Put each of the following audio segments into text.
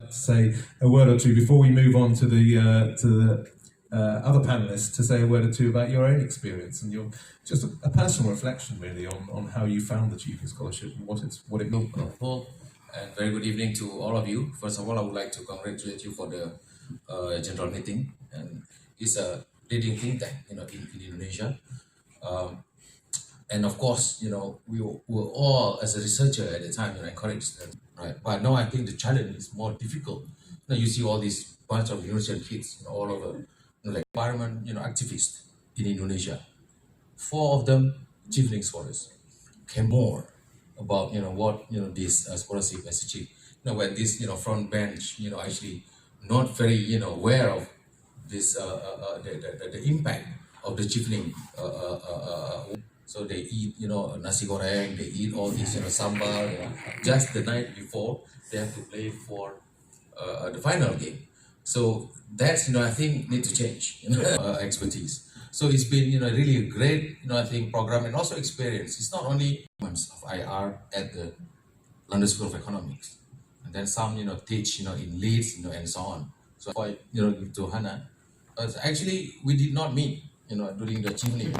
Say a word or two before we move on to the other panelists, to say a word or two about your own experience and your just a personal reflection really on how you found the Chevening Scholarship and what it meant. And very good evening to all of you. First of all, I would like to congratulate you for the general meeting, and it's a leading think tank, in Indonesia. And of course, we were all, as a researcher at the time, encouraged them, right? But now I think the challenge is more difficult. You see all these bunch of university kids, all over, like environment, activists in Indonesia. 4 of them Chevening scholars care more about what this scholarship has achieved. When this front bench actually not very aware of this the impact of the Chevening. So they eat nasi goreng, they eat all this sambal. Just the night before they have to play for the final game. So that's I think need to change expertise. So it's been really a great I think program and also experience. It's not only months of IR at the London School of Economics, and then some teach in Leeds and so on. So for to Hannah, actually we did not meet during the Chevening,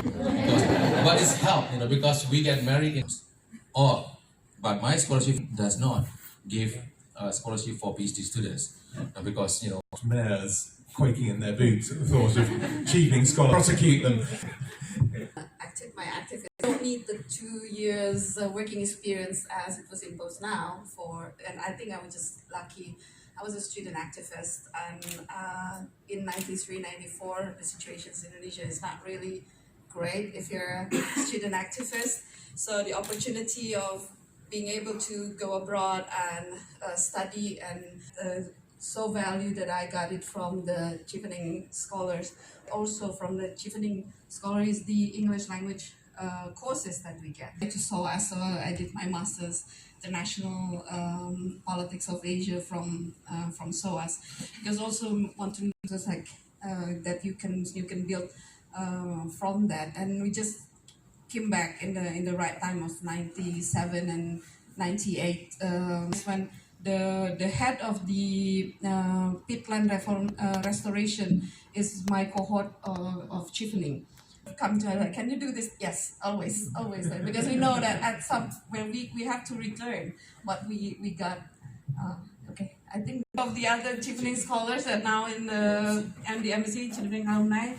but it's helped because we get married in all. But my scholarship does not give a scholarship for PhD students because mayors quaking in their boots at the thought of Chevening scholars prosecute them. My activist don't need the 2 years working experience as it was imposed now and I think I was just lucky. I was a student activist, and in 93, 94, the situation in Indonesia is not really great if you're a student activist. So the opportunity of being able to go abroad and study and so value that I got it from the Chevening scholars. Also from the Chevening scholars, the English language courses that we get. To SOAS, so I did my master's international politics of Asia from SOAS. Because also want to just like that you can build from that, and we just came back in the right time of 97 and 98 when the head of the peatland restoration is my cohort of Chevening. Come to her like, can you do this? Yes, always, because we know that at some when we have to return what we got. Okay, I think of the other Chevening scholars are now in the MD Embassy Chevening alumni.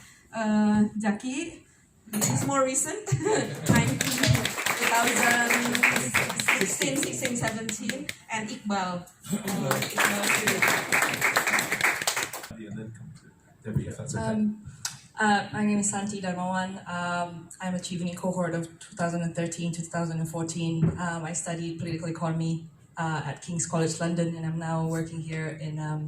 Jackie, this is more recent, 2016, 17, and Iqbal. My name is Santi Darmawan. I'm a Chevening cohort of 2013 to 2014. I studied political economy at King's College London, and I'm now working here in a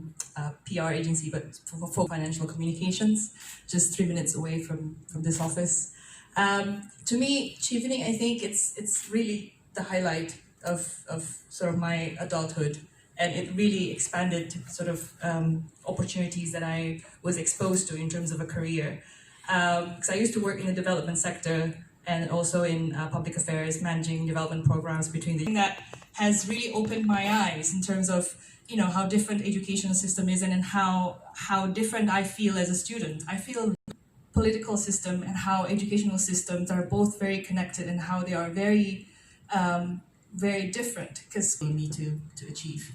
PR agency, but for financial communications, just 3 minutes away from this office. To me, Chevening, I think it's really the highlight of sort of my adulthood, and it really expanded sort of opportunities that I was exposed to in terms of a career. Because I used to work in the development sector and also in public affairs, managing development programs between the... That has really opened my eyes in terms of how different educational system is, and how different I feel as a student. I feel political system and how educational systems are both very connected, and how they are very very different because we need to achieve.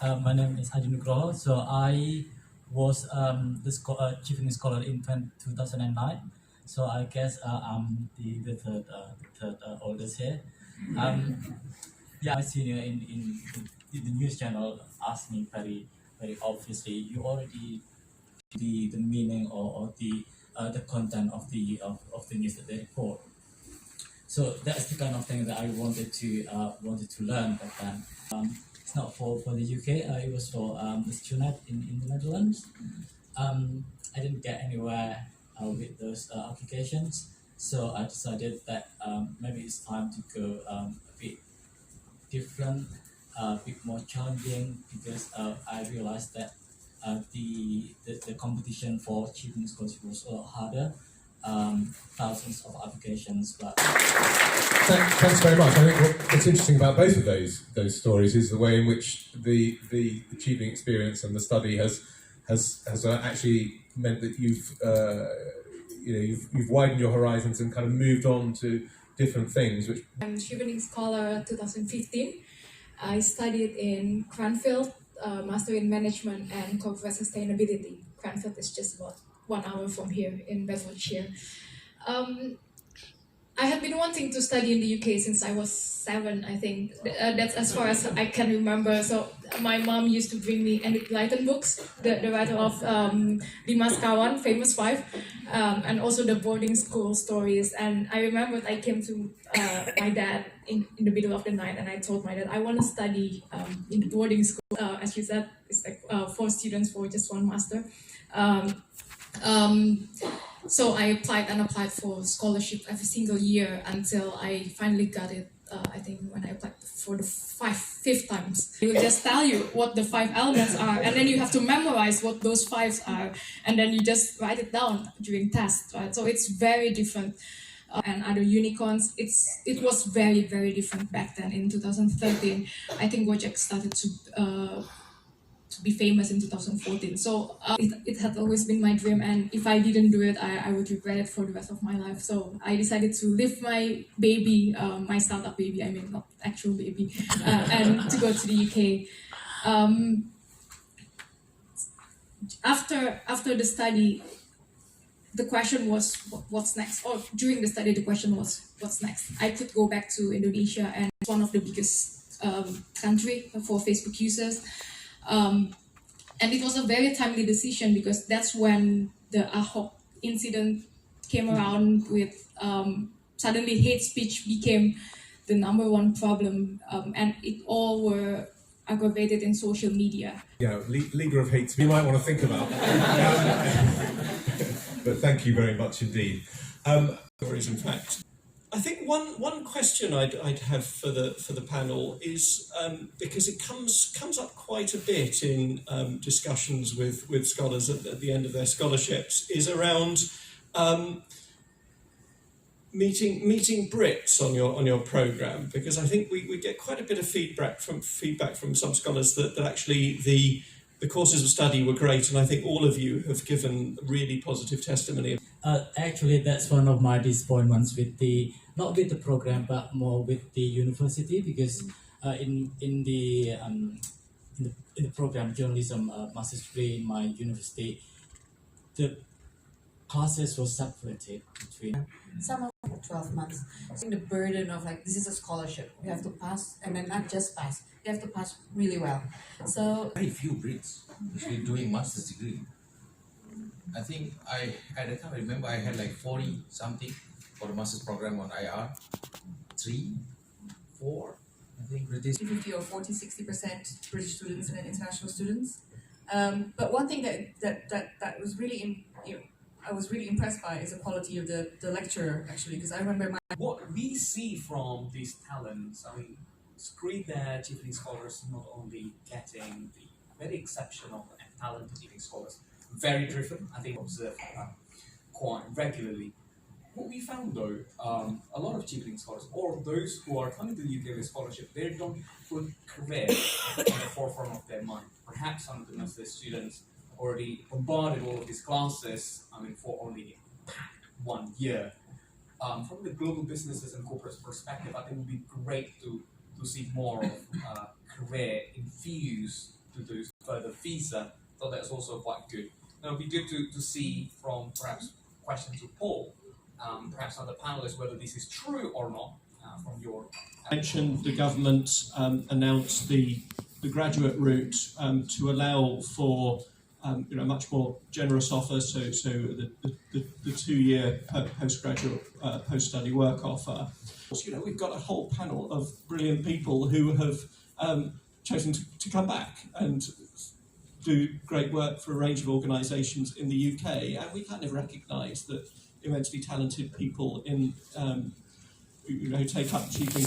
My name is Haji Nugroho. So I was the Chevening scholar in 2009. So I guess I'm the third oldest here. My senior in the news channel asked me very obviously, you already the meaning or the content of the news that they report. So that's the kind of thing that I wanted to learn back then. It's not for the UK. It was for the student in the Netherlands. I didn't get anywhere with those applications, so I decided that maybe it's time to go a bit different, a bit more challenging, because I realized that the competition for Chevening scholarship was a lot harder. thousands of applications. But Thanks very much. I think what's interesting about both of those stories is the way in which the Chevening experience and the study has actually meant that you've widened your horizons and kind of moved on to different things. Which I'm Chevening Scholar 2015. I studied in Cranfield, Master in Management and Corporate Sustainability. Cranfield is just about 1 hour from here in Bedfordshire. I had been wanting to study in the UK since I was 7, I think. That's as far as I can remember. So my mom used to bring me Enid Blyton books, the writer of Dimas Kawan, Famous Five, and also the boarding school stories. And I remembered I came to my dad in the middle of the night, and I told my dad, I want to study in the boarding school. As you said, it's like 4 students for just 1 master. So I applied for scholarship every single year until I finally got it. I think when I applied for the fifth times, they will just tell you what the 5 elements are, and then you have to memorize what those 5s are, and then you just write it down during tests, right? So it's very different. And other unicorns, it was very, very different back then in 2013. I think Gojek started to be famous in 2014. So it had always been my dream, and if I didn't do it, I would regret it for the rest of my life. So I decided to leave my baby, my startup baby, I mean not actual baby, and to go to the UK. After the study, the question was what's next, or during the study the question was what's next. I could go back to Indonesia, and it's one of the biggest country for Facebook users. And it was a very timely decision because that's when the Ahok incident came around with suddenly hate speech became the #1 problem, and it all were aggravated in social media. Yeah, leader of hate speech. You might want to think about. But thank you very much indeed. Stories, in fact. I think one question I'd have for the panel is because it comes up quite a bit in discussions with scholars at the end of their scholarships, is around meeting Brits on your programme, because I think we get quite a bit of feedback from some scholars that actually the courses of study were great, and I think all of you have given really positive testimony. Actually, that's one of my disappointments with not with the program, but more with the university, because in the program journalism master's degree in my university, the classes were separated between Some of 12 months. The burden of like, this is a scholarship. You have to pass, and then not just pass. You have to pass really well. So Very few Brits actually doing master's degree. I think at the time I remember I had like 40 something for the master's program on IR. 3, 4, I think British. 50 or 40, 60% British students and then international students. But one thing that was really I was really impressed by is the quality of the lecturer, actually, because I remember what we see from these talents. I mean, it's great that Chevening scholars not only getting the very exceptional and talented Chevening scholars, very driven, I think observe quite regularly. What we found though, a lot of Chevening scholars, or those who are coming to the UK with scholarship, they don't put career in the forefront of their mind. Perhaps some of the master's students already bombarded all of these classes, I mean, for only 1 year. From the global businesses and corporate perspective, I think it would be great to see more of career infused to those further visa. So that's also quite good. Now, it would be good to see from perhaps question to Paul, perhaps other panelists, whether this is true or not from your. I mentioned the government announced the graduate route to allow for much more generous offers, so the 2-year postgraduate post-study work offer. We've got a whole panel of brilliant people who have chosen to come back and do great work for a range of organisations in the UK, and we kind of recognise that immensely talented people in who take up Chevening